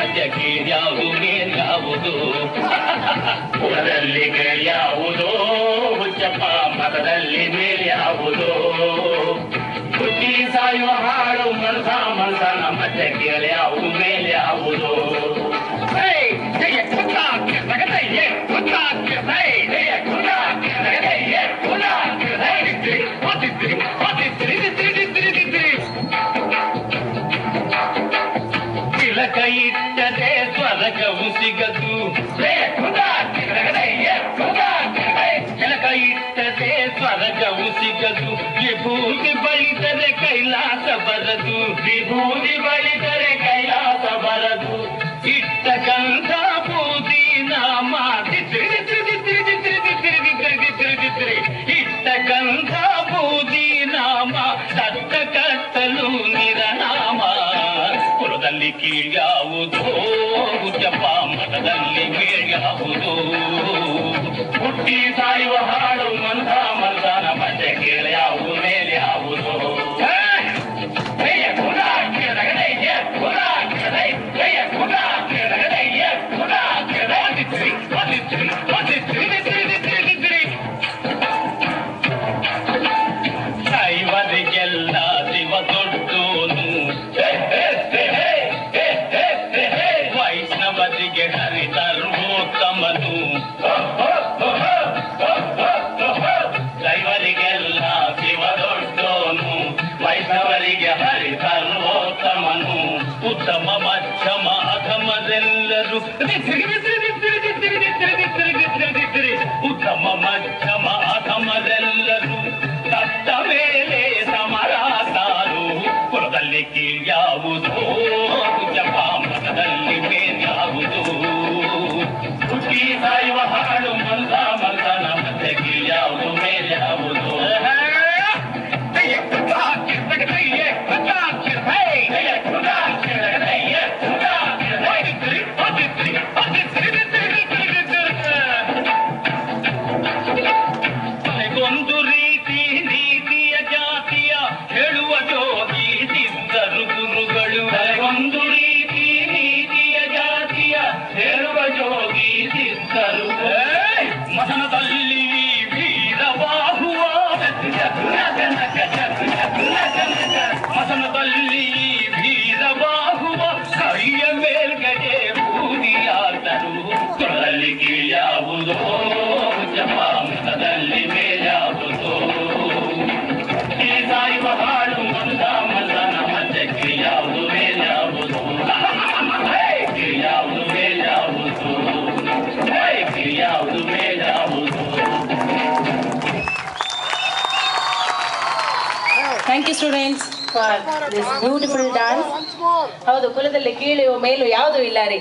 ಮಧ್ಯಕ್ಕೆ ಯಾವುದು ಮೇಲ್ಯಾವುದು ಕುಲದಲ್ಲಿ ಯಾವುದು ಹುಚ್ಚಪ್ಪ ಮತದಲ್ಲಿ ಮೇಲ್ಯಾವುದು ಹುಟ್ಟಿ ಸಾಯುವ ಹಾಡು ಮನಸನ ಮಧ್ಯಕ್ಕೆ ಯಾವುದು ಮೇಲ್ಯಾವುದು ತಿಲಕ ಇಟ್ಟದೆ ಸ್ವರ್ಗವು ಸಿಗದು ತಿಲಕ ಇಟ್ಟದೆ ಸ್ವರ್ಗವು ಸಿಗದು ವಿಭೂತಿ ಬಳಿದರೆ ಕೈಲಾಸ ಬರದು ವಿಭೂತಿ ಬಳಿದರೆ ಕೈಲಾಸ ಬರದು ಇಟ್ಟ ಗಂಧ ಬೂದಿ ನಾಮ ಇಟ್ಟ ಗಂಧ ಬೂದಿ ನಾಮ ಸತ್ತ ಕತ್ತಲು ನಿರನಾಮ ಕುಲದಲ್ಲಿ ಕೀಳ್ಯಾವುದು ಹುಚ್ಚಪ್ಪ ಮಠದಲ್ಲಿ ಮೇಳ್ಯಾವುದು ಹುಟ್ಟಿ ಸಾಯುವ ಹಾಡು ಮನಸನ ಮಧ್ಯಕ್ಕೆ ಯಾವುದು ಮೇಲ್ಯಾವುದು ಶೈವರಿಗೆಲ್ಲ ಶಿವ ದೊಡ್ಡೋನು ವೈಷ್ಣವರಿಗೆ ಹರಿ ಸರ್ವೋತ್ತಮನು ಶೈವರಿಗೆಲ್ಲ ಶಿವ ದೊಡ್ಡೋನು ವೈಷ್ಣವರಿಗೆ ಹರಿ ಸರ್ವೋತ್ತಮನು ಉತ್ತಮ ಮಧ್ಯಮ ಅಧಮರೆಲ್ಲರೂ ಉತ್ತಮ ಮಧ್ಯಮ ಅಧಮರೆಲ್ಲರೂ ಸತ್ತ ಮೇಲೆ ಸಮರಾಸಾರು ಕುಲದಲ್ಲಿ ಕೀಳ್ಯಾವುದು ಹುಚ್ಚಪ್ಪ ಮತದಲ್ಲಿ ಮೇಲ್ಯಾವುದು ಹುಟ್ಟಿ ಸಾಯುವ ಹಾಡು ಮನಸನ ಮಧ್ಯಕ್ಕೆ ಯಾವುದು ಮೇಲ್ಯಾವುದು ಒಂದು ರೀತಿ ನೀತಿಯ ಜಾತಿಯ ಹೇಳುವ ಜೋಗಿ ಸಿದ್ಧರು ಗುರುಗಳು ಒಂದು ರೀತಿ ನೀತಿಯ ಜಾತಿಯ ಹೇಳುವ ಜೋಗಿ ಸಿದ್ಧರು ಮಸನದಲ್ಲಿ ವೀರವಾಹುವ ಮಸನದಲ್ಲಿ ವೀರವಾಹುವ ಕೈಯ ಮೇಲ್ಗಡೆ ಬೂದಿಯಾದರು ಕುಲದಲ್ಲಿ ಕೀಳ್ಯಾವುದೋ ಮತದಲ್ಲಿ ಮೇಲ್ಯಾವುದು ಈ ಸಾಯುವ ಹಾಡು ಮನಸನ ಮಧ್ಯಕ್ಕೆ ಯಾವುದು ಮೇಲ್ಯಾವುದು ಯಾವುದು ಮೇಲ್ಯಾವುದು ಯಾವುದು ಮೇಲ್ಯಾವುದು. Thank you students for this beautiful dance. ಹೌದು, ಕುಲದಲ್ಲಿ ಕೀಳು ಮೇಲು ಯಾವುದೂ ಇಲ್ಲ ರೀ.